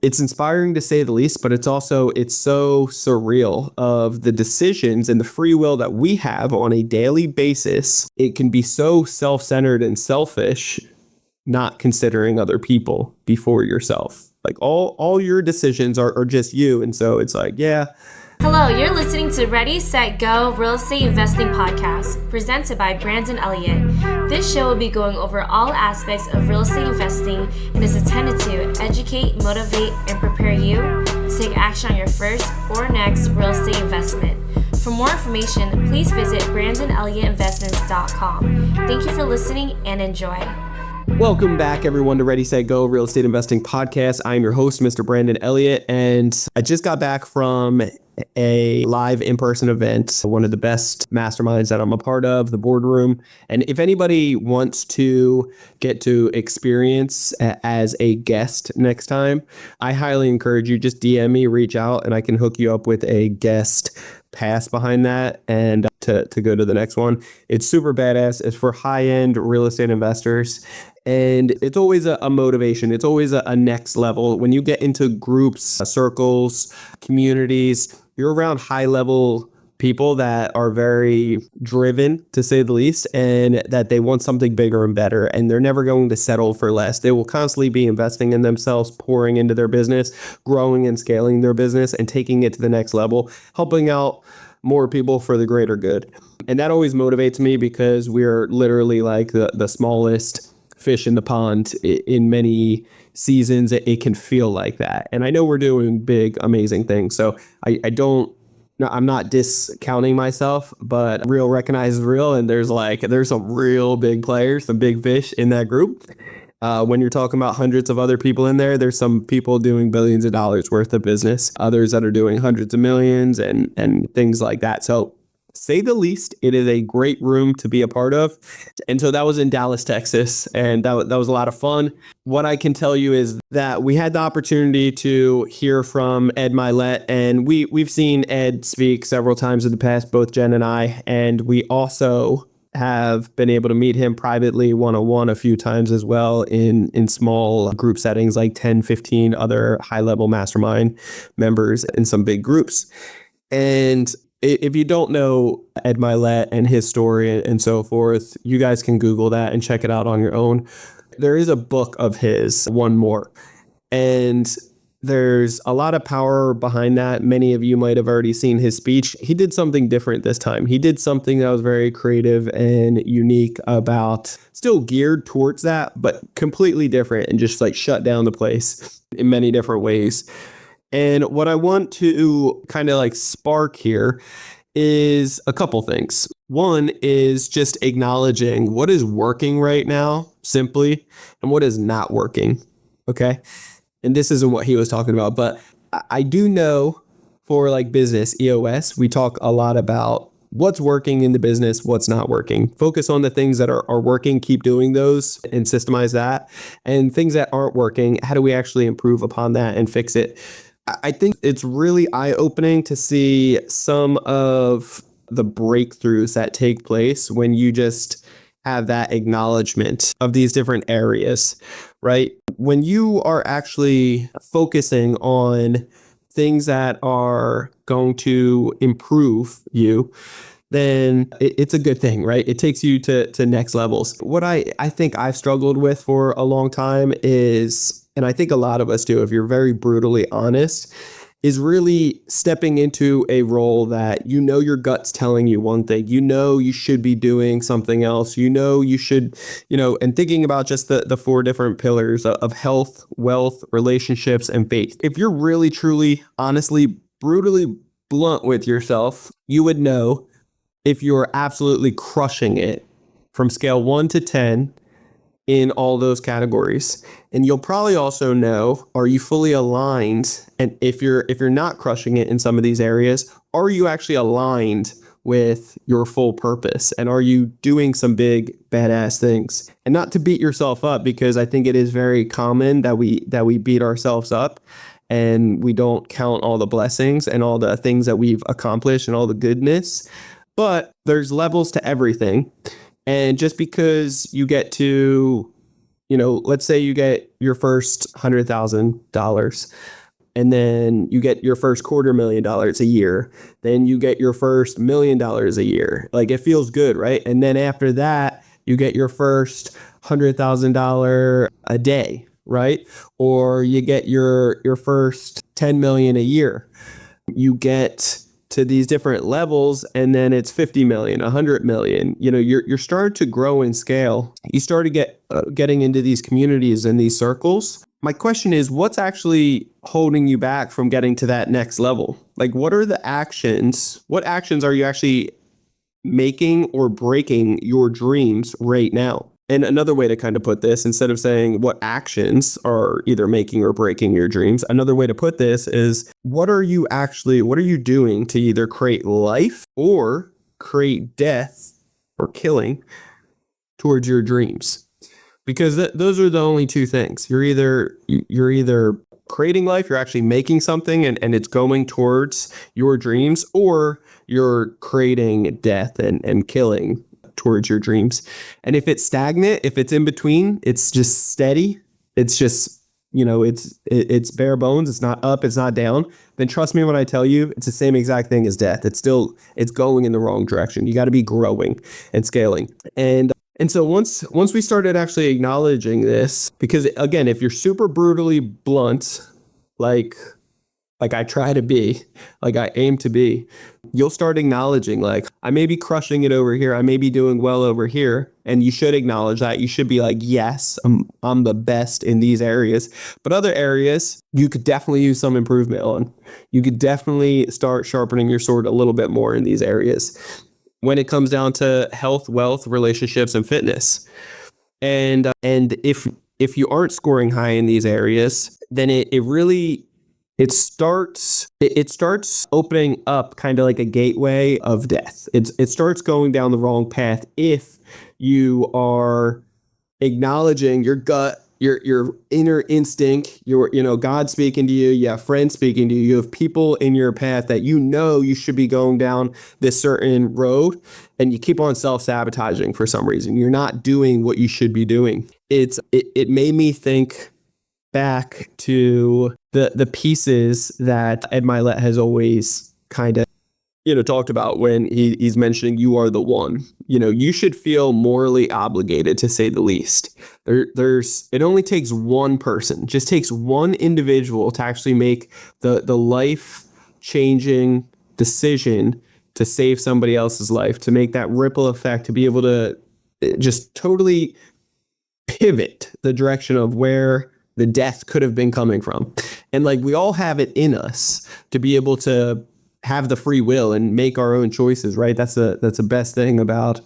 It's inspiring to say the least, but it's so surreal of the decisions and the free will that we have on a daily basis. It can be so self-centered and selfish, not considering other people before yourself. Like all your decisions are just you. And so it's like, yeah. Hello, you're listening to Ready, Set, Go Real Estate Investing Podcast, presented by Brandon Elliott. This show will be going over all aspects of real estate investing and is intended to educate, motivate, and prepare you to take action on your first or next real estate investment. For more information, please visit BrandonElliottInvestments.com. Thank you for listening and enjoy. Welcome back, everyone, to Ready, Set, Go Real Estate Investing Podcast. I'm your host, Mr. Brandon Elliott, and I just got back from a live in-person event, one of the best masterminds that I'm a part of, the Boardroom. And if anybody wants to get to experience as a guest next time, I highly encourage you, just DM me, reach out, and I can hook you up with a guest pass behind that and to go to the next one. It's super badass. It's for high-end real estate investors. And it's always a motivation. It's always a next level. When you get into groups, circles, communities, you're around high-level people that are very driven, to say the least, and that they want something bigger and better, and they're never going to settle for less. They will constantly be investing in themselves, pouring into their business, growing and scaling their business, and taking it to the next level, helping out more people for the greater good. And that always motivates me because we're literally like the smallest fish in the pond. In many seasons, it can feel like that. And I know we're doing big, amazing things. So I'm not discounting myself, but real recognizes real. And there's some real big players, some big fish in that group. When you're talking about hundreds of other people in there, there's some people doing billions of dollars worth of business, others that are doing hundreds of millions and things like that. So say the least, it is a great room to be a part of. And so that was in Dallas, Texas, and that was a lot of fun. What I can tell you is that we had the opportunity to hear from Ed Mylett, and we've seen Ed speak several times in the past, both Jen and I, and we also have been able to meet him privately one-on-one a few times as well in small group settings, like 10, 15 other high-level mastermind members in some big groups. And if you don't know Ed Mylett and his story and so forth, you guys can Google that and check it out on your own. There is a book of his, One More, and there's a lot of power behind that. Many of you might have already seen his speech. He did something different this time. He did something that was very creative and unique about, still geared towards that, but completely different, and just like shut down the place in many different ways. And what I want to kind of like spark here is a couple things. One is just acknowledging what is working right now, simply, and what is not working. Okay. And this isn't what he was talking about, but I do know for like business, EOS, we talk a lot about what's working in the business, what's not working. Focus on the things that are working, keep doing those and systemize that. And things that aren't working, how do we actually improve upon that and fix it? I think it's really eye-opening to see some of the breakthroughs that take place when you just have that acknowledgement of these different areas, right? When you are actually focusing on things that are going to improve you, then it's a good thing, right? It takes you to next levels. What I think I've struggled with for a long time is, and I think a lot of us do, if you're very brutally honest, is really stepping into a role that you know your gut's telling you one thing, you know you should be doing something else, you know you should, and thinking about just the four different pillars of health, wealth, relationships, and faith. If you're really, truly, honestly, brutally blunt with yourself, you would know if you're absolutely crushing it from scale 1 to 10 in all those categories. And you'll probably also know, are you fully aligned? And if you're not crushing it in some of these areas, are you actually aligned with your full purpose? And are you doing some big badass things? And not to beat yourself up, because I think it is very common that we beat ourselves up and we don't count all the blessings and all the things that we've accomplished and all the goodness. But there's levels to everything. And just because you get to let's say you get your first $100,000 and then you get your first $250,000 a year. Then you get your first $1,000,000 a year. Like it feels good, right? And then after that, you get your first $100,000 a day, right? Or you get your first 10 million a year. You get to these different levels, and then it's 50 million, 100 million. You're starting to grow and scale. You start to getting into these communities and these circles. My question is, what's actually holding you back from getting to that next level? Like, what are the actions? What actions are you actually making or breaking your dreams right now? And another way to kind of put this, instead of saying what actions are either making or breaking your dreams, another way to put this is what are you doing to either create life or create death or killing towards your dreams? Because those are the only two things. You're either creating life, you're actually making something and it's going towards your dreams, or you're creating death and killing towards your dreams. And if it's stagnant, if it's in between, it's just steady, it's just, it's bare bones, it's not up, it's not down, then trust me when I tell you, it's the same exact thing as death. It's going in the wrong direction. You got to be growing and scaling. And so once we started actually acknowledging this, because again, if you're super brutally blunt, like I try to be, like I aim to be, you'll start acknowledging, like, I may be crushing it over here, I may be doing well over here, and you should acknowledge that. You should be like, yes, I'm the best in these areas, but other areas you could definitely use some improvement on. You could definitely start sharpening your sword a little bit more in these areas when it comes down to health, wealth, relationships, and fitness. And if you aren't scoring high in these areas, then it starts opening up kind of like a gateway of death. It starts going down the wrong path if you are acknowledging your gut, your inner instinct, God speaking to you, you have friends speaking to you, you have people in your path that you should be going down this certain road, and you keep on self-sabotaging for some reason. You're not doing what you should be doing. It made me think back to the pieces that Ed Milet has always kind of talked about when he's mentioning you are the one. You should feel morally obligated, to say the least. It only takes one person, just takes one individual to actually make the life changing decision to save somebody else's life, to make that ripple effect, to be able to just totally pivot the direction of where the death could have been coming from. And like, we all have it in us to be able to have the free will and make our own choices, right? That's the best thing about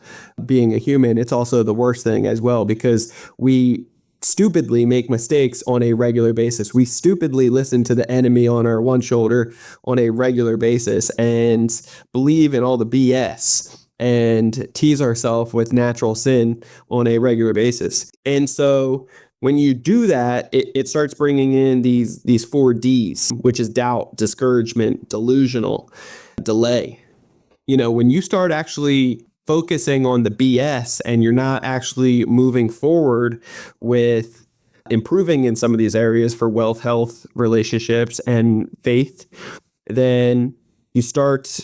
being a human. It's also the worst thing as well, because we stupidly make mistakes on a regular basis. We stupidly listen to the enemy on our one shoulder on a regular basis and believe in all the BS and tease ourselves with natural sin on a regular basis. And so when you do that, it starts bringing in these 4 Ds, which is doubt, discouragement, delusional, delay. When you start actually focusing on the BS and you're not actually moving forward with improving in some of these areas for wealth, health, relationships, and faith, then you start,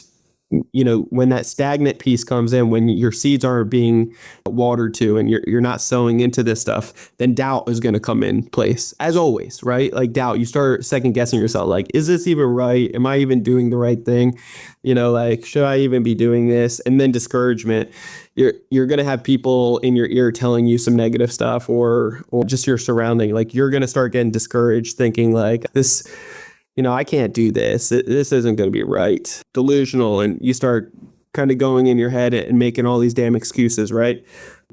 when that stagnant piece comes in, when your seeds aren't being watered to and you're not sowing into this stuff, then doubt is going to come in place, as always, right? Like doubt, you start second guessing yourself, like, is this even right? Am I even doing the right thing? Like, should I even be doing this? And then discouragement, you're going to have people in your ear telling you some negative stuff, or just your surrounding. Like, you're going to start getting discouraged, thinking like, this, I can't do this. This isn't going to be right. Delusional. And you start kind of going in your head and making all these damn excuses, right?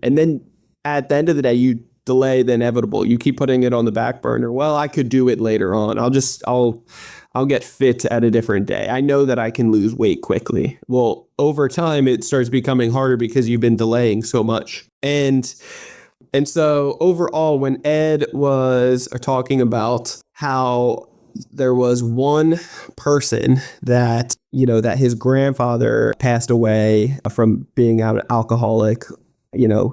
And then at the end of the day, you delay the inevitable. You keep putting it on the back burner. Well, I could do it later on. I'll get fit at a different day. I know that I can lose weight quickly. Well, over time, it starts becoming harder because you've been delaying so much. And so overall, when Ed was talking about how there was one person that, that his grandfather passed away from being an alcoholic,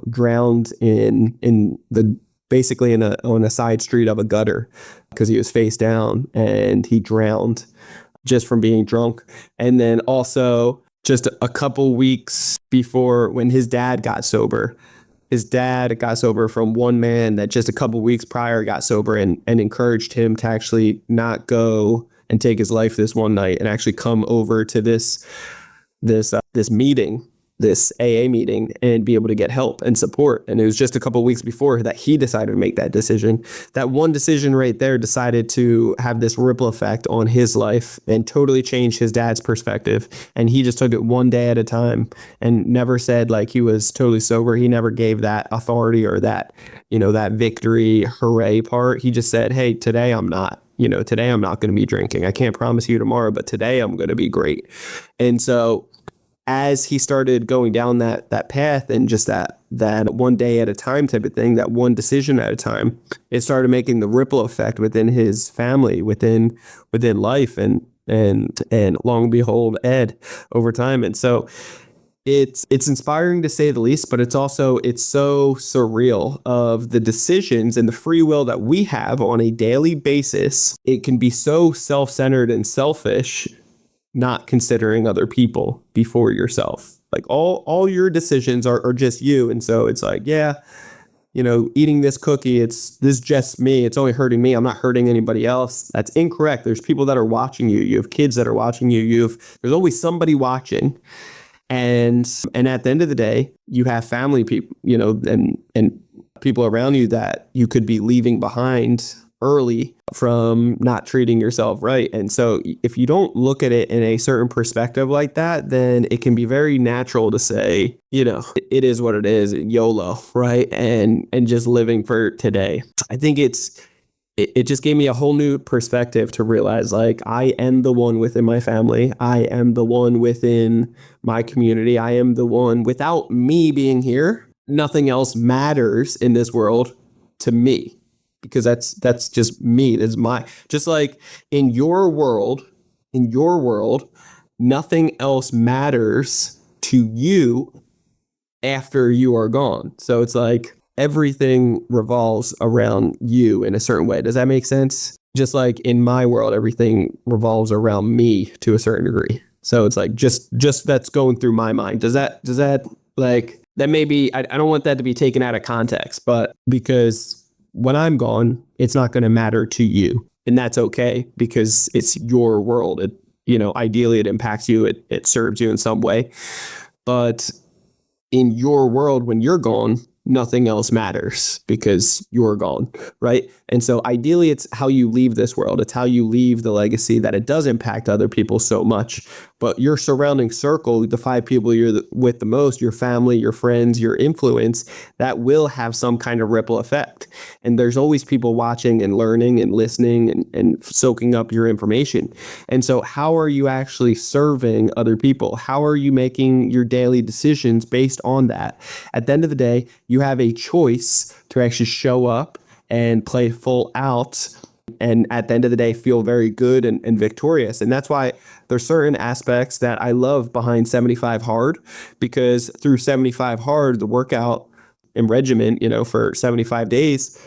drowned in the basically on a side street of a gutter because he was face down and he drowned just from being drunk. And then also just a couple weeks before, when his dad got sober, from one man that just a couple weeks prior got sober and encouraged him to actually not go and take his life this one night and actually come over to this meeting, this AA meeting, and be able to get help and support. And it was just a couple of weeks before that he decided to make that decision. That one decision right there decided to have this ripple effect on his life and totally change his dad's perspective. And he just took it one day at a time and never said like he was totally sober. He never gave that authority or that, that victory hooray part. He just said, hey, today I'm not. Today I'm not going to be drinking. I can't promise you tomorrow, but today I'm going to be great. And so as he started going down that path and just that one day at a time type of thing, that one decision at a time, it started making the ripple effect within his family, within life, and long and behold, Ed, over time. And so it's inspiring to say the least, but it's so surreal of the decisions and the free will that we have on a daily basis. It can be so self-centered and selfish, not considering other people before yourself. Like all your decisions are just you. And so it's like, yeah, eating this cookie, this is just me. It's only hurting me. I'm not hurting anybody else. That's incorrect. There's people that are watching you. You have kids that are watching you. There's always somebody watching. And at the end of the day, you have family people, and people around you that you could be leaving behind early from not treating yourself right. And so if you don't look at it in a certain perspective like that, then it can be very natural to say, it is what it is, YOLO, right? And just living for today. I think it just gave me a whole new perspective to realize, like, I am the one within my family. I am the one within my community. I am the one. Without me being here, nothing else matters in this world to me, because that's just me. That's just like in your world, nothing else matters to you after you are gone. So it's like everything revolves around you in a certain way. Does that make sense? Just like in my world, everything revolves around me to a certain degree. So it's like just that's going through my mind. Does that like that? Maybe I don't want that to be taken out of context, but because when I'm gone, it's not going to matter to you, and that's okay because it's your world. It, ideally it impacts you. It serves you in some way, but in your world, when you're gone, nothing else matters because you're gone, right? And so ideally, it's how you leave this world. It's how you leave the legacy that it does impact other people so much. But your surrounding circle, the 5 people you're with the most, your family, your friends, your influence, that will have some kind of ripple effect. And there's always people watching and learning and listening and soaking up your information. And so how are you actually serving other people? How are you making your daily decisions based on that? At the end of the day, you have a choice to actually show up and play full out, and at the end of the day feel very good and victorious. And that's why there's certain aspects that I love behind 75 Hard, because through 75 Hard, the workout and regimen, for 75 days,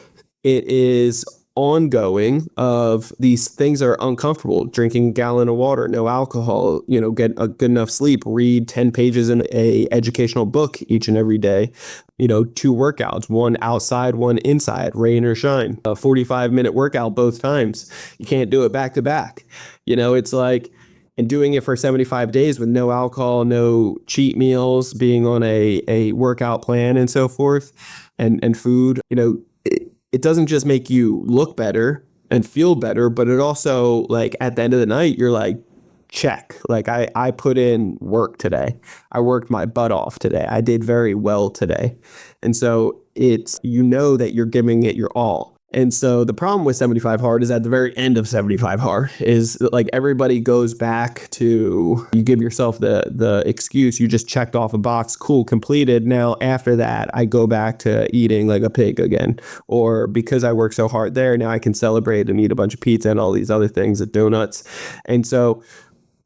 it is ongoing of these things that are uncomfortable: drinking a gallon of water, no alcohol, get a good enough sleep, read 10 pages in a educational book each and every day, 2 workouts, one outside, one inside, rain or shine, a 45-minute workout both times. You can't do it back to back. It's like, and doing it for 75 days with no alcohol, no cheat meals, being on a workout plan and so forth, and food, it doesn't just make you look better and feel better, but it also, like, at the end of the night, you're like, check. Like, I put in work today. I worked my butt off today. I did very well today. And so it's, that you're giving it your all. And so the problem with 75 Hard is at the very end of 75 Hard is like everybody goes back to, you give yourself the excuse, you just checked off a box, cool, completed. Now after that, I go back to eating like a pig again. Or because I work so hard there, now I can celebrate and eat a bunch of pizza and all these other things, at donuts. And so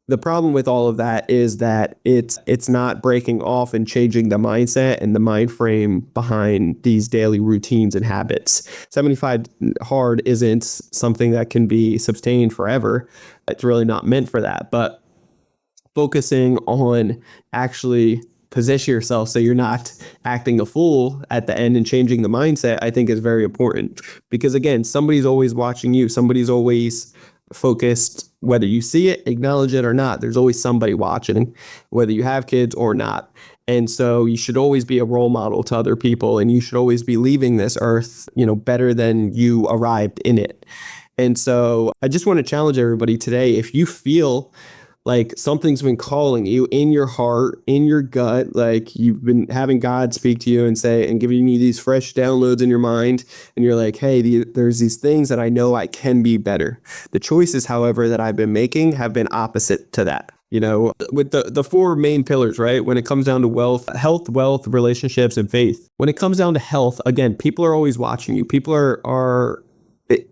The problem with all of that is that it's not breaking off and changing the mindset and the mind frame behind these daily routines and habits. 75 hard isn't something that can be sustained forever. It's really not meant for that. But focusing on actually position yourself so you're not acting a fool at the end and changing the mindset, I think is very important. Because again, somebody's always watching you. Somebody's always focused, whether you see it, acknowledge it or not. There's always somebody watching, whether you have kids or not. And so you should always be a role model to other people, and you should always be leaving this earth, better than you arrived in it. And so I just want to challenge everybody today. If you feel like something's been calling you in your heart, in your gut, like you've been having God speak to you and say, and giving you these fresh downloads in your mind, and you're like, hey, there's these things that I know I can be better. The choices, however, that I've been making have been opposite to that. With the four main pillars, right? When it comes down to health, wealth, relationships, and faith. When it comes down to health, again, people are always watching you. People are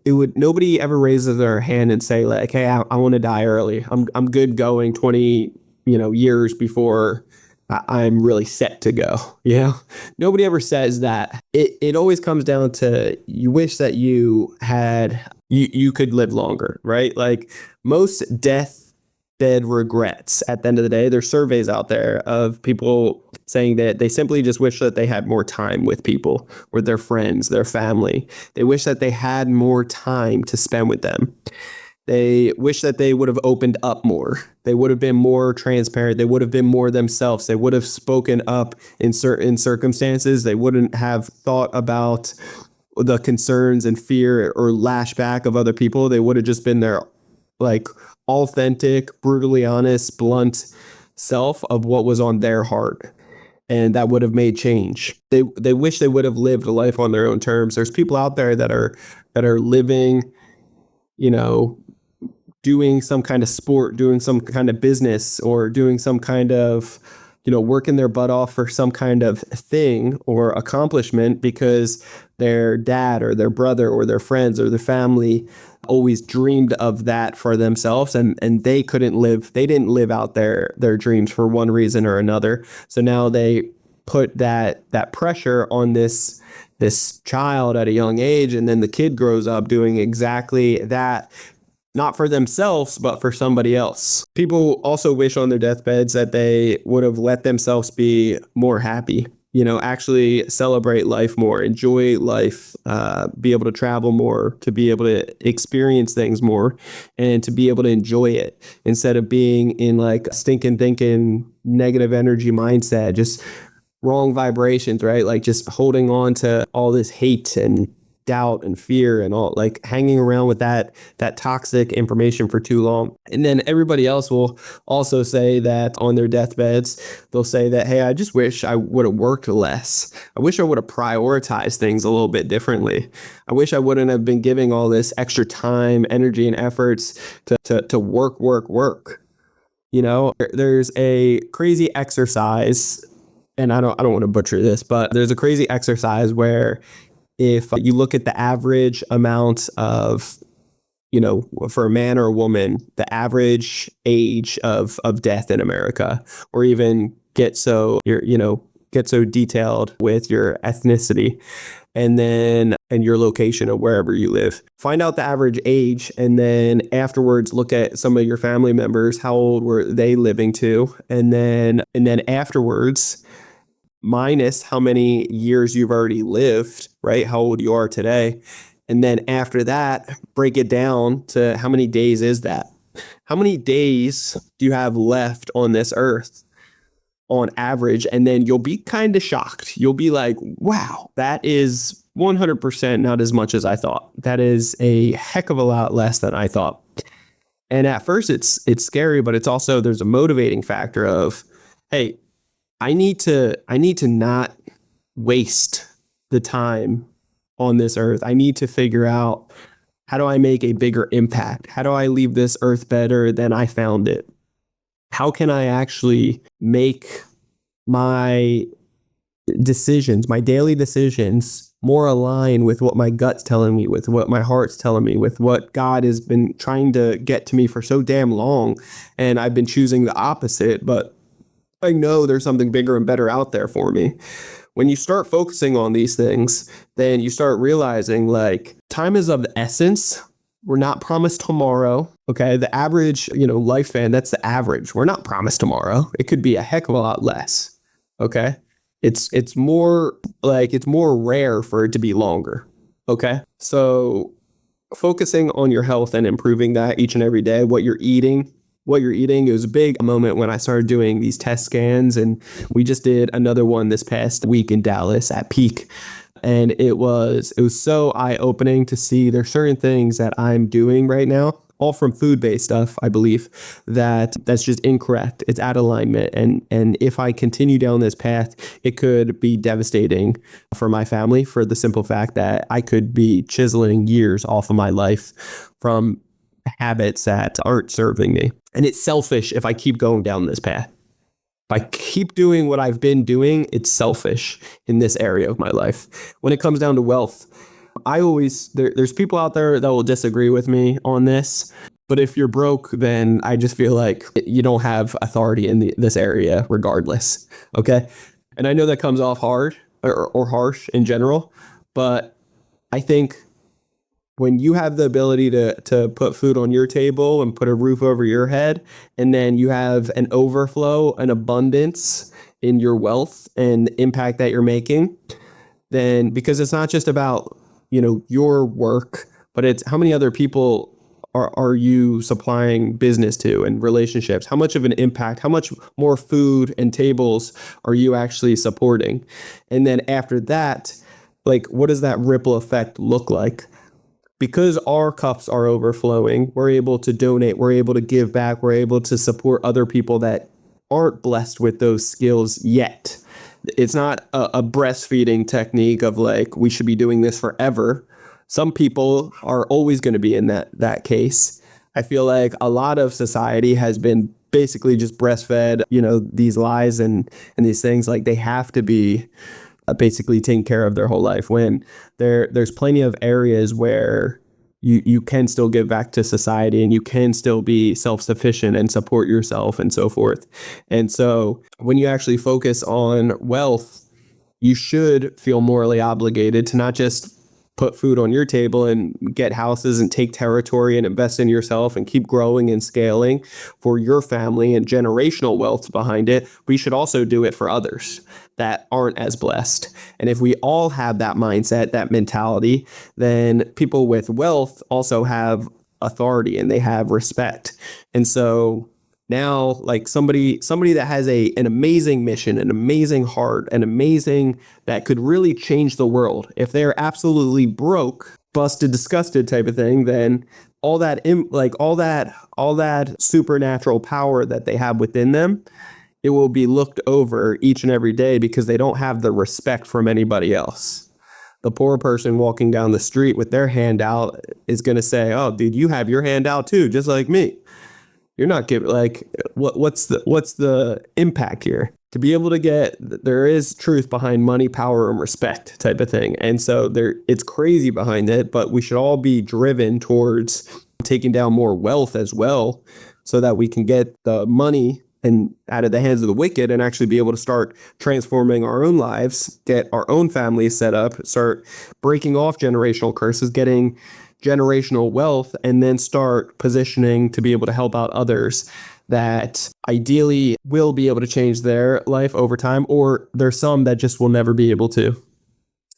nobody ever raises their hand and say like, hey, I want to die early. I'm good going 20, years before I'm really set to go. Nobody ever says that. It always comes down to, you wish that you could live longer, right? Like most deathbed regrets at the end of the day, there's surveys out there of people saying that they simply just wish that they had more time with people, with their friends, their family. They wish that they had more time to spend with them. They wish that they would have opened up more. They would have been more transparent. They would have been more themselves. They would have spoken up in certain circumstances. They wouldn't have thought about the concerns and fear or lashback of other people. They would have just been their like authentic, brutally honest, blunt self of what was on their heart. And that would have made change. They wish they would have lived a life on their own terms. There's people out there that are living, doing some kind of sport, doing some kind of business, or doing some kind of, working their butt off for some kind of thing or accomplishment because their dad or their brother or their friends or their family always dreamed of that for themselves, and they didn't live out their dreams for one reason or another. So now they put that pressure on this child at a young age, and then the kid grows up doing exactly that, not for themselves, but for somebody else. People also wish on their deathbeds that they would have let themselves be more happy, actually celebrate life more, enjoy life, be able to travel more, to be able to experience things more, and to be able to enjoy it instead of being in like stinking thinking, negative energy mindset, just wrong vibrations, right? Like just holding on to all this hate and doubt and fear and all, like hanging around with that toxic information for too long. And then everybody else will also say that on their deathbeds, they'll say that, hey, I just wish I would have worked less. I wish I would have prioritized things a little bit differently. I wish I wouldn't have been giving all this extra time, energy, and efforts to work. There's a crazy exercise, and I don't want to butcher this, but there's a crazy exercise where if you look at the average amount of, for a man or a woman, the average age of death in America, or even get so detailed with your ethnicity and your location of wherever you live. Find out the average age, and then afterwards look at some of your family members. How old were they living to? And then afterwards, minus how many years you've already lived, right? How old you are today. And then after that, break it down to how many days is that? How many days do you have left on this earth on average? And then you'll be kind of shocked. You'll be like, wow, that is 100% not as much as I thought. That is a heck of a lot less than I thought. And at first it's scary, but it's also, there's a motivating factor of, hey, I need to not waste the time on this earth. I need to figure out, how do I make a bigger impact? How do I leave this earth better than I found it? How can I actually make my decisions, my daily decisions, more aligned with what my gut's telling me, with what my heart's telling me, with what God has been trying to get to me for so damn long. And I've been choosing the opposite, but I know there's something bigger and better out there for me. When you start focusing on these things, then you start realizing like time is of the essence. We're not promised tomorrow. Okay. The average, lifespan, that's the average. We're not promised tomorrow. It could be a heck of a lot less. Okay. It's more rare for it to be longer. Okay. So focusing on your health and improving that each and every day, what you're eating. It was a big moment when I started doing these test scans, and we just did another one this past week in Dallas at Peak. And it was so eye-opening to see there's certain things that I'm doing right now, all from food-based stuff, I believe, that's just incorrect. It's out of alignment. And if I continue down this path, it could be devastating for my family, for the simple fact that I could be chiseling years off of my life from habits that aren't serving me. And it's selfish if I keep going down this path. If I keep doing what I've been doing, it's selfish in this area of my life. When it comes down to wealth, there's people out there that will disagree with me on this. But if you're broke, then I just feel like you don't have authority in this area regardless. Okay. And I know that comes off hard or harsh in general, but I think when you have the ability to put food on your table and put a roof over your head, and then you have an overflow, an abundance in your wealth and the impact that you're making, then because it's not just about, your work, but it's how many other people are you supplying business to and relationships? How much of an impact, how much more food and tables are you actually supporting? And then after that, like, what does that ripple effect look like? Because our cups are overflowing, we're able to donate, we're able to give back, we're able to support other people that aren't blessed with those skills yet. It's not a breastfeeding technique of like, we should be doing this forever. Some people are always going to be in that case. I feel like a lot of society has been basically just breastfed, these lies and these things, like they have to be basically taking care of their whole life, when there's plenty of areas where you can still give back to society and you can still be self-sufficient and support yourself and so forth. And so when you actually focus on wealth, you should feel morally obligated to not just put food on your table and get houses and take territory and invest in yourself and keep growing and scaling for your family and generational wealth behind it. We should also do it for others that aren't as blessed. And if we all have that mindset, that mentality, then people with wealth also have authority and they have respect. And so now, like somebody that has an amazing mission, an amazing heart, an amazing that could really change the world. If they're absolutely broke, busted, disgusted type of thing, then all that supernatural power that they have within them, it will be looked over each and every day because they don't have the respect from anybody else. The poor person walking down the street with their hand out is going to say, "Oh, dude, you have your hand out too, just like me." You're not giving, like, what's the impact here? To be able to there is truth behind money, power, and respect type of thing. And so it's crazy behind it, but we should all be driven towards taking down more wealth as well, so that we can get the money and out of the hands of the wicked and actually be able to start transforming our own lives, get our own families set up, start breaking off generational curses, getting generational wealth, and then start positioning to be able to help out others that ideally will be able to change their life over time, or there's some that just will never be able to.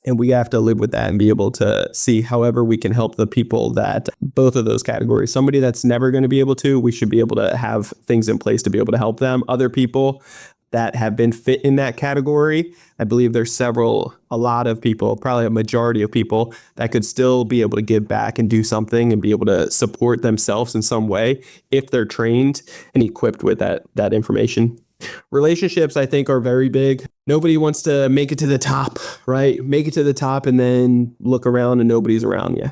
And we have to live with that and be able to see however we can help the people that both of those categories. Somebody that's never going to be able to, we should be able to have things in place to be able to help them. Other people that have been fit in that category, I believe there's a lot of people, probably a majority of people that could still be able to give back and do something and be able to support themselves in some way if they're trained and equipped with that information. Relationships, I think, are very big. Nobody wants to make it to the top, right? Make it to the top and then look around and nobody's around you.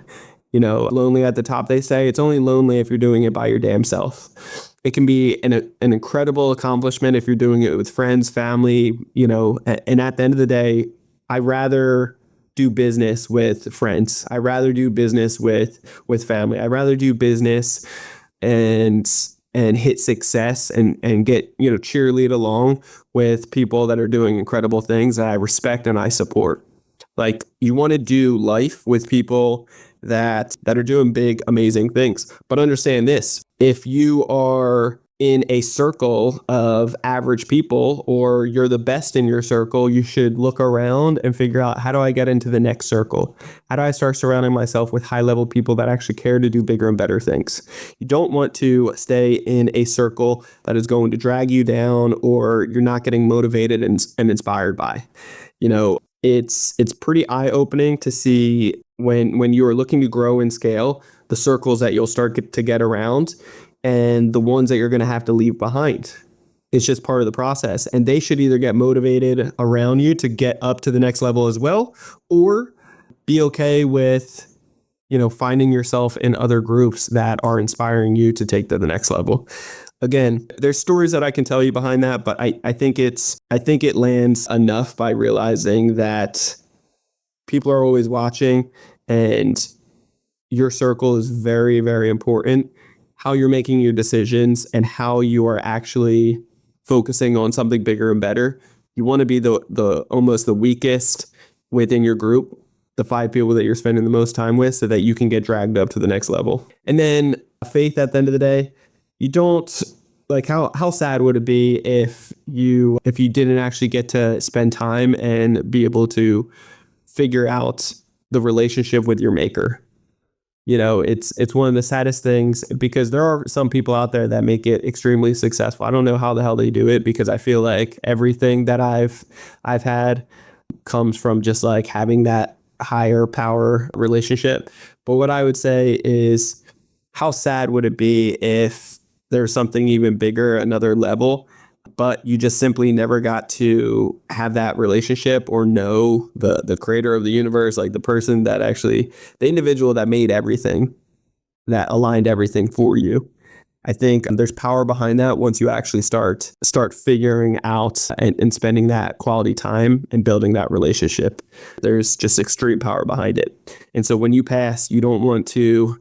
Lonely at the top, they say. It's only lonely if you're doing it by your damn self. It can be an incredible accomplishment if you're doing it with friends, family, and at the end of the day, I'd rather do business with friends. I'd rather do business with family. I'd rather do business and hit success and get, cheerlead along with people that are doing incredible things that I respect and I support. Like, you want to do life with people that are doing big, amazing things. But understand this, if you are in a circle of average people, or you're the best in your circle, you should look around and figure out, how do I get into the next circle? How do I start surrounding myself with high level people that actually care to do bigger and better things? You don't want to stay in a circle that is going to drag you down, or you're not getting motivated and inspired by. It's pretty eye-opening to see when you are looking to grow and scale, the circles that you'll start to get around and the ones that you're going to have to leave behind. It's just part of the process. And they should either get motivated around you to get up to the next level as well, or be okay with, finding yourself in other groups that are inspiring you to take to the next level. Again, there's stories that I can tell you behind that, but I think it lands enough by realizing that people are always watching, and your circle is very, very important. How you're making your decisions and how you are actually focusing on something bigger and better. You want to be the almost the weakest within your group, the 5 people that you're spending the most time with, so that you can get dragged up to the next level. And then faith, at the end of the day, you don't, like, how sad would it be if you didn't actually get to spend time and be able to figure out the relationship with your maker? It's one of the saddest things, because there are some people out there that make it extremely successful. I don't know how the hell they do it, because I feel like everything that I've had comes from just like having that higher power relationship. But what I would say is, how sad would it be if there's something even bigger, another level, but you just simply never got to have that relationship or know the creator of the universe, like the person that actually, the individual that made everything, that aligned everything for you. I think there's power behind that once you actually start figuring out and spending that quality time and building that relationship. There's just extreme power behind it. And so when you pass, you don't want to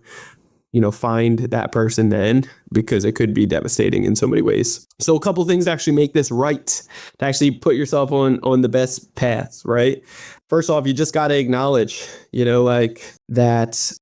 find that person then, because it could be devastating in so many ways. So a couple things to actually make this right, to actually put yourself on the best path, right? First off, you just got to acknowledge, that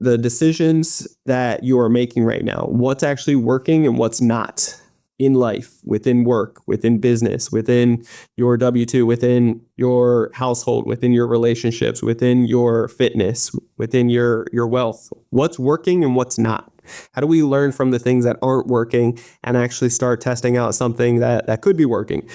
the decisions that you are making right now, what's actually working and what's not in life, within work, within business, within your W-2, within your household, within your relationships, within your fitness, within your wealth. What's working and what's not? How do we learn from the things that aren't working and actually start testing out something that could be working?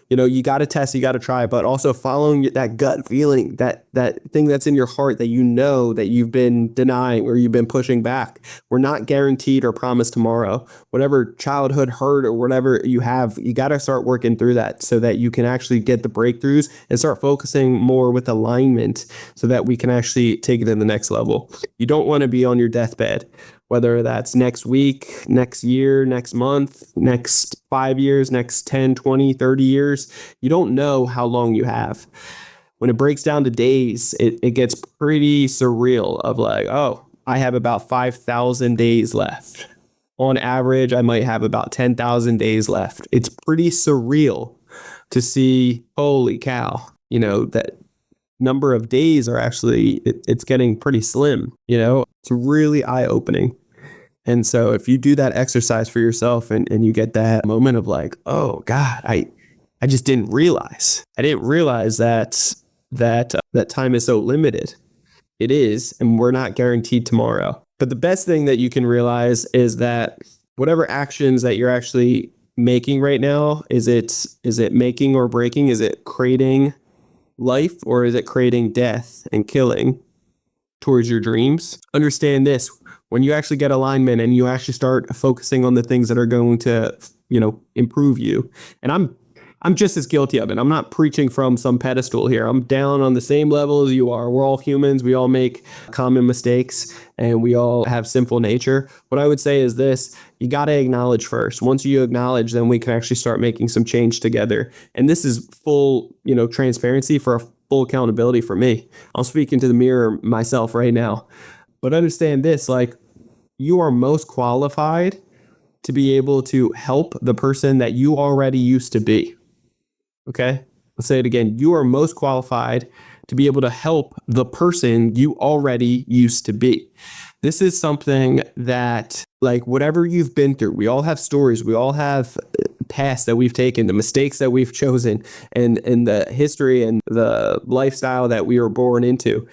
You got to test, you got to try, but also following that gut feeling, that thing that's in your heart that that you've been denying or you've been pushing back. We're not guaranteed or promised tomorrow. Whatever childhood hurt or whatever you have, you got to start working through that so that you can actually get the breakthroughs and start focusing more with alignment so that we can actually take it to the next level. You don't want to be on your deathbed, whether that's next week, next year, next month, next 5 years, next 10, 20, 30 years. You don't know how long you have. When it breaks down to days, it gets pretty surreal of like, oh, I have about 5,000 days left. On average, I might have about 10,000 days left. It's pretty surreal to see, holy cow, that number of days are actually, it's getting pretty slim, it's really eye-opening. And so if you do that exercise for yourself and you get that moment of like, oh God, I just didn't realize. I didn't realize that time is so limited. It is, and we're not guaranteed tomorrow. But the best thing that you can realize is that whatever actions that you're actually making right now, is it making or breaking? Is it creating life, or is it creating death and killing towards your dreams? Understand this: when you actually get alignment and you actually start focusing on the things that are going to, improve you. And I'm just as guilty of it. I'm not preaching from some pedestal here. I'm down on the same level as you are. We're all humans. We all make common mistakes and we all have sinful nature. What I would say is this: you got to acknowledge first. Once you acknowledge, then we can actually start making some change together. And this is full, transparency for full accountability for me. I'm speaking to the mirror myself right now. But understand this, like, you are most qualified to be able to help the person that you already used to be. Okay? I'll say it again. You are most qualified to be able to help the person you already used to be. This is something that, like, whatever you've been through, we all have stories, we all have past that we've taken, the mistakes that we've chosen, and the history and the lifestyle that we were born into.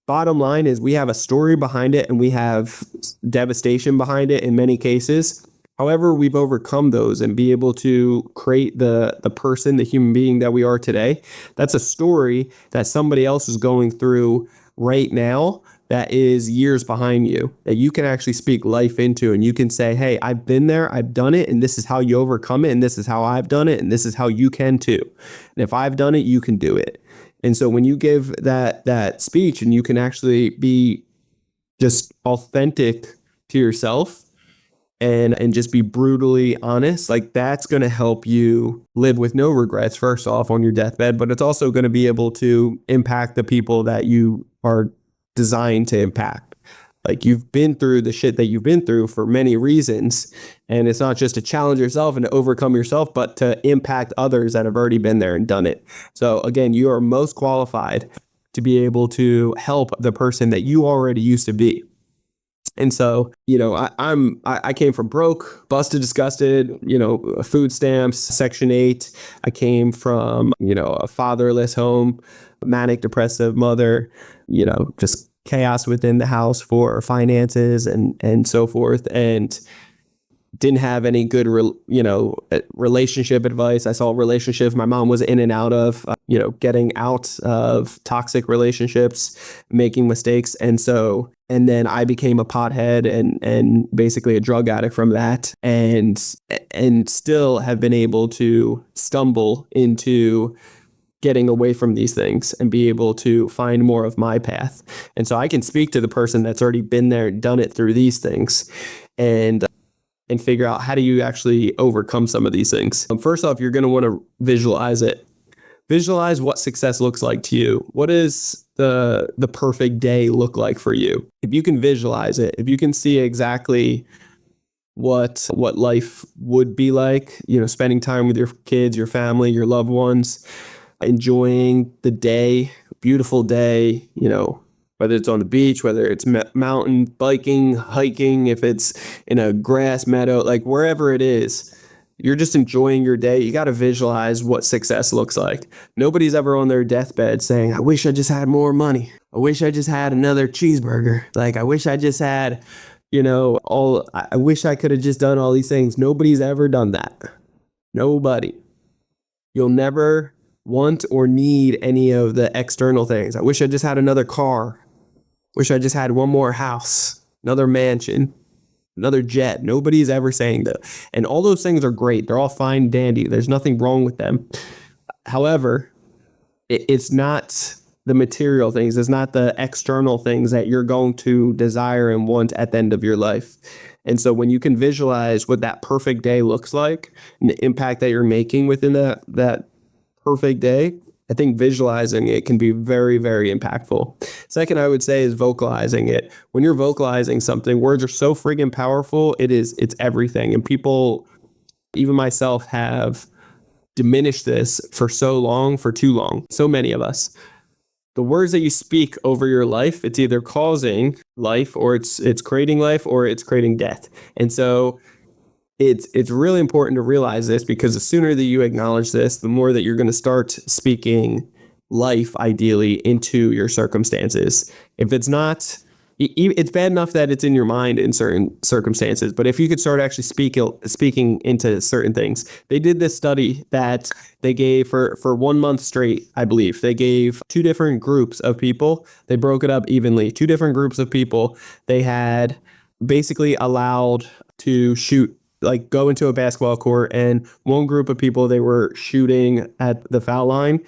Bottom line is we have a story behind it and we have devastation behind it in many cases. However, we've overcome those and be able to create the person, the human being that we are today. That's a story that somebody else is going through right now that is years behind you, that you can actually speak life into, and you can say, hey, I've been there, I've done it, and this is how you overcome it, and this is how I've done it, and this is how you can too. And if I've done it, you can do it. And so when you give that speech and you can actually be just authentic to yourself, and just be brutally honest, like, that's going to help you live with no regrets, first off, on your deathbed, but it's also going to be able to impact the people that you are designed to impact. Like, you've been through the shit that you've been through for many reasons, and it's not just to challenge yourself and to overcome yourself, but to impact others that have already been there and done it. So again, you are most qualified to be able to help the person that you already used to be. And so, I came from broke, busted, disgusted, food stamps, Section 8. I came from, a fatherless home, manic depressive mother, just chaos within the house for finances and so forth. And didn't have any good, relationship advice. I saw relationships my mom was in and out of, getting out of toxic relationships, making mistakes. And then I became a pothead and basically a drug addict from that, and still have been able to stumble into getting away from these things and be able to find more of my path. And so I can speak to the person that's already been there, done it through these things, and figure out, how do you actually overcome some of these things? First off, you're going to want to visualize it. Visualize what success looks like to you. What does the perfect day look like for you? If you can visualize it, if you can see exactly what life would be like, spending time with your kids, your family, your loved ones, enjoying the day, beautiful day, whether it's on the beach, whether it's mountain biking, hiking, if it's in a grass meadow, like wherever it is, you're just enjoying your day. You got to visualize what success looks like. Nobody's ever on their deathbed saying, I wish I just had more money. I wish I just had another cheeseburger. Like, I wish I just had, I wish I could have just done all these things. Nobody's ever done that. Nobody. You'll never want or need any of the external things. I wish I just had another car. Wish I just had one more house, another mansion, another jet. Nobody's ever saying that. And all those things are great. They're all fine, dandy. There's nothing wrong with them. However, it's not the material things. It's not the external things that you're going to desire and want at the end of your life. And so when you can visualize what that perfect day looks like and the impact that you're making within that perfect day, I think visualizing it can be very, very impactful. Second, I would say, is vocalizing it. When you're vocalizing something, words are so friggin' powerful. It's everything. And people, even myself, have diminished this for too long. So many of us. The words that you speak over your life, it's either causing life, or it's creating life, or it's creating death. And so it's really important to realize this, because the sooner that you acknowledge this, the more that you're going to start speaking life, ideally, into your circumstances. If it's not, it's bad enough that it's in your mind in certain circumstances, but if you could start actually speaking into certain things. They did this study that they gave for 1 month straight, I believe. They gave 2 different groups of people. They broke it up evenly. 2 different groups of people. They had basically allowed to shoot, like go into a basketball court, and one group of people, they were shooting at the foul line,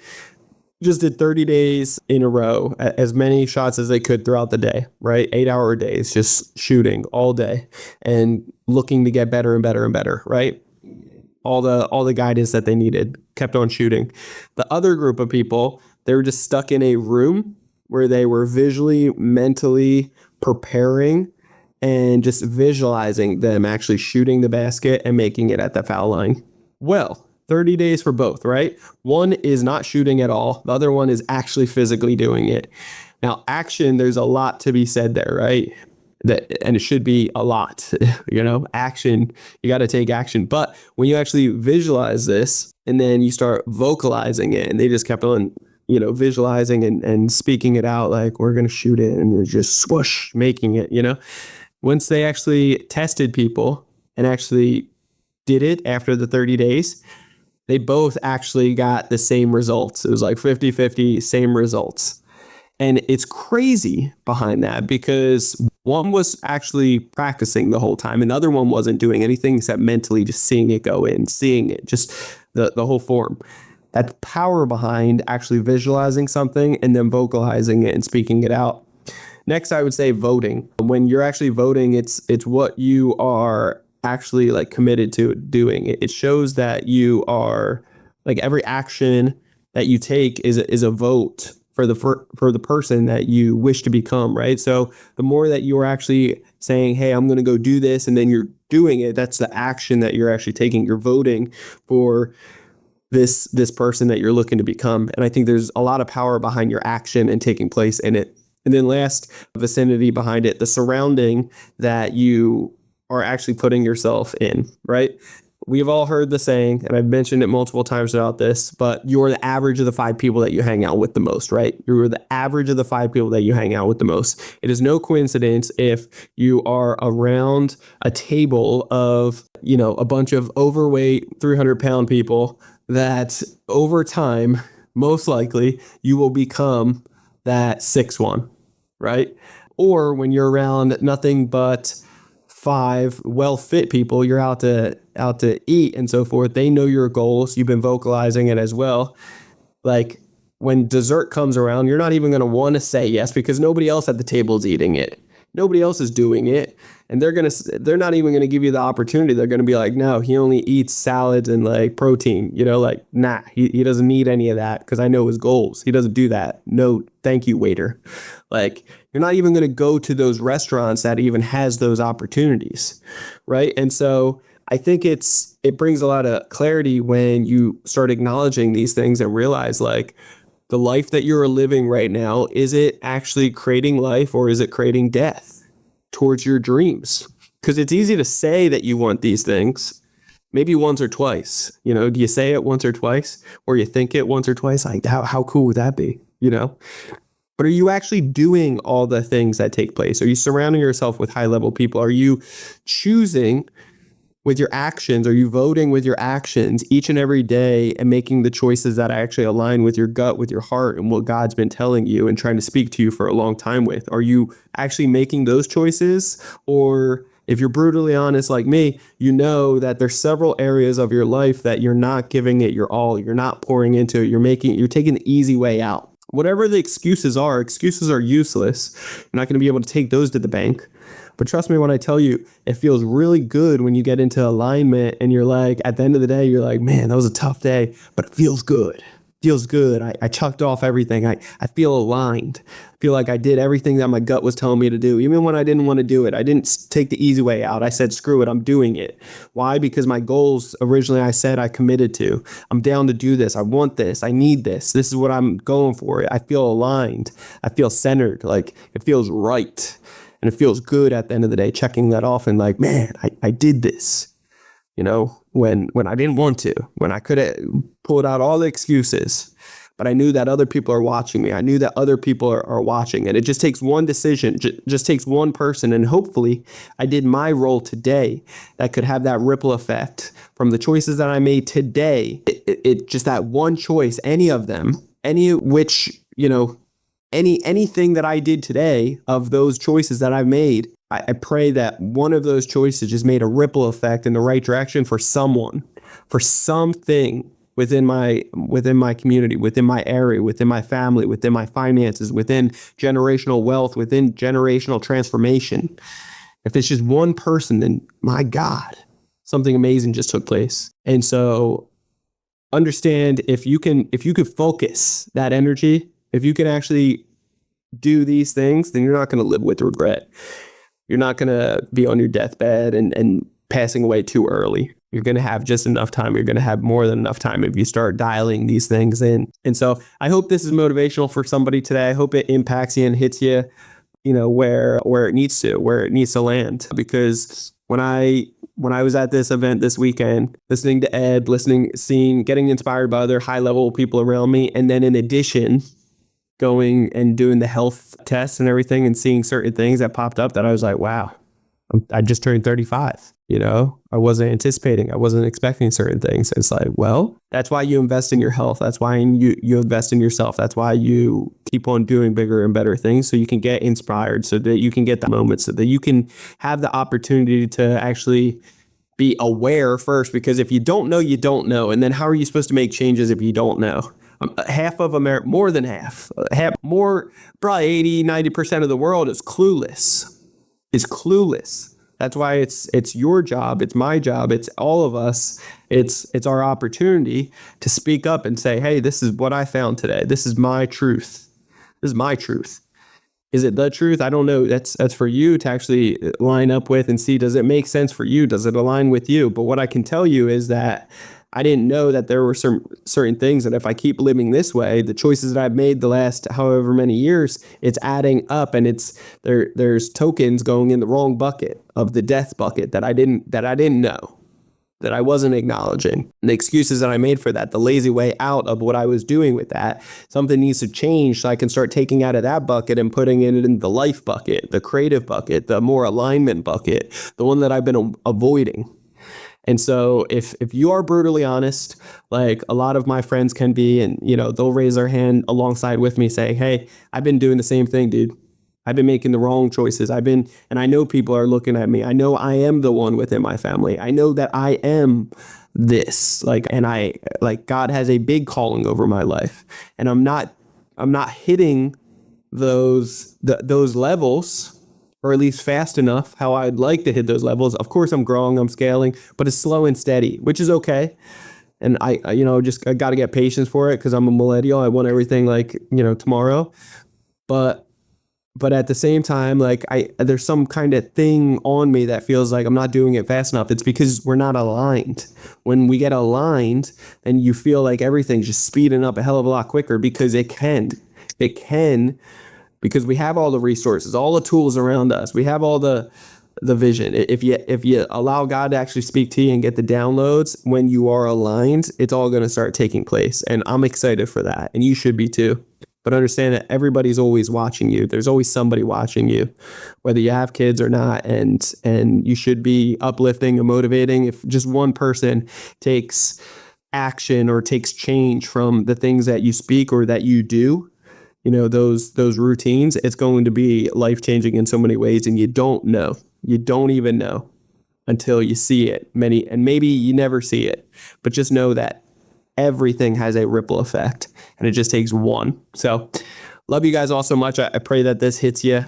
just did 30 days in a row, as many shots as they could throughout the day, right? 8-hour days, just shooting all day and looking to get better and better and better, right? All the guidance that they needed, kept on shooting. The other group of people, They were just stuck in a room where they were visually, mentally preparing and just visualizing them actually shooting the basket and making it at the foul line. Well, 30 days for both, right? One is not shooting at all. The other one is actually physically doing it. Now, action, there's a lot to be said there, right? And it should be a lot, action, you got to take action. But when you actually visualize this and then you start vocalizing it, and they just kept on, visualizing and speaking it out, like, we're going to shoot it, and just swoosh, making it, once they actually tested people and actually did it after the 30 days, they both actually got the same results. It was like 50-50, same results. And it's crazy behind that because one was actually practicing the whole time and the other one wasn't doing anything except mentally just seeing it go in, seeing it, just the whole form. That's power behind actually visualizing something and then vocalizing it and speaking it out. Next, I would say voting. When you're actually voting, it's what you are actually like committed to doing. It shows that you are like every action that you take is a vote for the person that you wish to become, right? So the more that you're actually saying, hey, I'm going to go do this, and then you're doing it, that's the action that you're actually taking. You're voting for this person that you're looking to become. And I think there's a lot of power behind your action and taking place in it. And then last, vicinity behind it, the surrounding that you are actually putting yourself in, right? We've all heard the saying, and I've mentioned it multiple times throughout this, but you're the average of the 5 people that you hang out with the most, right? You're the average of the 5 people that you hang out with the most. It is no coincidence if you are around a table of, a bunch of overweight 300-pound people that over time, most likely, you will become that 6th one, right? Or when you're around nothing but 5 well-fit people, you're out to eat and so forth. They know your goals. You've been vocalizing it as well. Like when dessert comes around, you're not even going to want to say yes because nobody else at the table is eating it. Nobody else is doing it. And they're not even going to give you the opportunity. They're going to be like, no, he only eats salads and like protein, nah, he doesn't need any of that because I know his goals. He doesn't do that. No, thank you, waiter. Like you're not even going to go to those restaurants that even has those opportunities. Right. And so I think it brings a lot of clarity when you start acknowledging these things and realize like the life that you're living right now, is it actually creating life or is it creating death towards your dreams? Because it's easy to say that you want these things, maybe once or twice. Do you say it once or twice, or you think it once or twice? Like how cool would that be? But are you actually doing all the things that take place? Are you surrounding yourself with high level people? Are you choosing with your actions? Are you voting with your actions each and every day and making the choices that actually align with your gut, with your heart, and what God's been telling you and trying to speak to you for a long time with? Are you actually making those choices? Or if you're brutally honest like me, you know that there's several areas of your life that you're not giving it your all. You're not pouring into it. You're taking the easy way out. Whatever the excuses are useless. You're not going to be able to take those to the bank. But trust me when I tell you, it feels really good when you get into alignment and you're like, at the end of the day, you're like, man, that was a tough day, but it feels good. Feels good. I chucked off everything. I feel aligned. I feel like I did everything that my gut was telling me to do. Even when I didn't want to do it, I didn't take the easy way out. I said, screw it, I'm doing it. Why? Because my goals originally I said I committed to. I'm down to do this. I want this. I need this. This is what I'm going for. I feel aligned. I feel centered. Like it feels right. And it feels good at the end of the day, checking that off and like, man, I did this, when I didn't want to, when I could have pulled out all the excuses, but I knew that other people are watching me. I knew that other people are watching, and it just takes one decision, just takes one person. And hopefully I did my role today that could have that ripple effect from the choices that I made today. It just that one choice, any of them, any which, anything that I did today of those choices that I've made, I pray that one of those choices just made a ripple effect in the right direction for someone, for something within my community, within my area, within my family, within my finances, within generational wealth, within generational transformation. If it's just one person, then my God, something amazing just took place. And so understand if you could focus that energy, if you can actually do these things, then you're not going to live with regret. You're not going to be on your deathbed and passing away too early. You're going to have just enough time. You're going to have more than enough time if you start dialing these things in. And so I hope this is motivational for somebody today. I hope it impacts you and hits you, where it needs to land. Because when I was at this event this weekend, listening to Ed, getting inspired by other high level people around me, and then in addition, going and doing the health tests and everything and seeing certain things that popped up that I was like, wow, I just turned 35. I wasn't expecting certain things. It's like, well, that's why you invest in your health. That's why you invest in yourself. That's why you keep on doing bigger and better things, so you can get inspired, so that you can get the moment, so that you can have the opportunity to actually be aware first. Because if you don't know, you don't know. And then how are you supposed to make changes if you don't know? Half of America, more than half, probably 80, 90% of the world is clueless. That's why it's your job. It's my job. It's all of us. It's our opportunity to speak up and say, hey, this is what I found today. This is my truth. This is my truth. Is it the truth? I don't know. That's for you to actually line up with and see, does it make sense for you? Does it align with you? But what I can tell you is that I didn't know that there were certain things that if I keep living this way, the choices that I've made the last however many years, it's adding up, and there's tokens going in the wrong bucket of the death bucket that I didn't know, that I wasn't acknowledging. And the excuses that I made for that, the lazy way out of what I was doing with that, something needs to change so I can start taking out of that bucket and putting it in the life bucket, the creative bucket, the more alignment bucket, the one that I've been avoiding. And so if you are brutally honest, like a lot of my friends can be, and they'll raise their hand alongside with me saying, hey, I've been doing the same thing, dude. I've been making the wrong choices. And I know people are looking at me. I know I am the one within my family. I know that I am this, and God has a big calling over my life, and I'm not hitting those levels, or at least fast enough how I'd like to hit those levels. Of course, I'm growing, I'm scaling, but it's slow and steady, which is okay. And I got to get patience for it, because I'm a millennial. I want everything tomorrow. But at the same time, there's some kind of thing on me that feels like I'm not doing it fast enough. It's because we're not aligned. When we get aligned, then you feel like everything's just speeding up a hell of a lot quicker, because it can. Because we have all the resources, all the tools around us. We have all the vision. If you allow God to actually speak to you and get the downloads when you are aligned, it's all going to start taking place. And I'm excited for that. And you should be too. But understand that everybody's always watching you. There's always somebody watching you, whether you have kids or not. And you should be uplifting and motivating. If just one person takes action or takes change from the things that you speak or that you do, those routines, it's going to be life-changing in so many ways. And you don't even know until you see it. And maybe you never see it, but just know that everything has a ripple effect, and it just takes one. So love you guys all so much. I pray that this hits you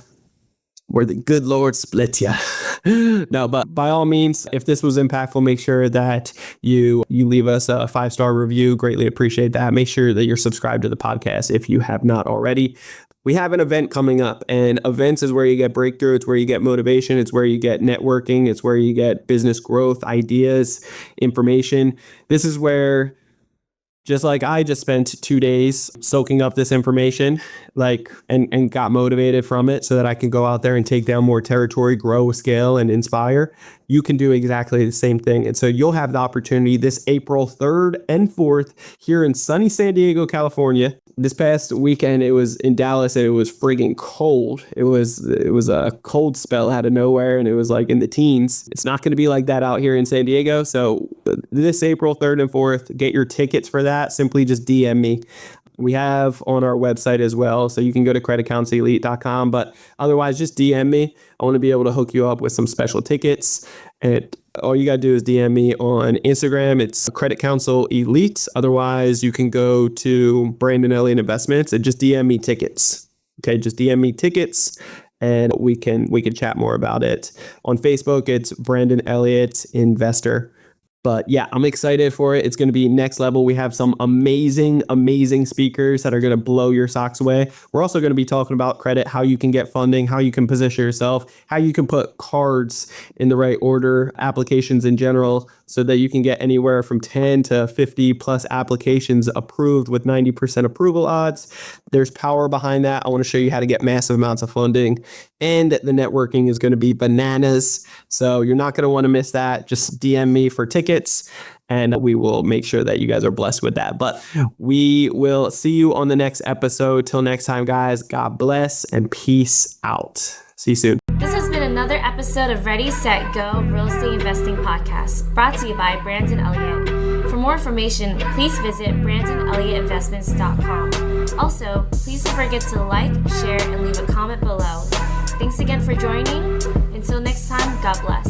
where the good Lord splits you. No, but by all means, if this was impactful, make sure that you leave us a 5-star review. Greatly appreciate that. Make sure that you're subscribed to the podcast if you have not already. We have an event coming up, and events is where you get breakthrough. It's where you get motivation. It's where you get networking. It's where you get business growth, ideas, information. This is where, just like I just spent 2 days soaking up this information, and got motivated from it so that I can go out there and take down more territory, grow, scale, and inspire. You can do exactly the same thing. And so you'll have the opportunity this April 3rd and 4th here in sunny San Diego, California. This past weekend, it was in Dallas, and it was friggin' cold. It was a cold spell out of nowhere, and it was in the teens. It's not going to be like that out here in San Diego. So this April 3rd and 4th, get your tickets for that. Simply just DM me. We have on our website as well, so you can go to creditcounselelite.com, but otherwise just DM me. I want to be able to hook you up with some special tickets, and all you got to do is DM me on Instagram. It's Credit Counsel Elite. Otherwise, you can go to Brandon Elliott Investments and just DM me tickets. Okay, just DM me tickets, and we can chat more about it. On Facebook, it's Brandon Elliott Investor. But yeah, I'm excited for it. It's going to be next level. We have some amazing, amazing speakers that are going to blow your socks away. We're also going to be talking about credit, how you can get funding, how you can position yourself, how you can put cards in the right order, applications in general, so that you can get anywhere from 10 to 50 plus applications approved with 90% approval odds. There's power behind that. I want to show you how to get massive amounts of funding, and the networking is going to be bananas. So you're not going to want to miss that. Just DM me for tickets and we will make sure that you guys are blessed with that. But we will see you on the next episode. Till next time, guys, God bless and peace out. See you soon. This has been another episode of Ready, Set, Go Real Estate Investing Podcast, brought to you by Brandon Elliott. For more information, please visit BrandonElliottInvestments.com. Also, please don't forget to like, share, and leave a comment below. Thanks again for joining. Until next time, God bless.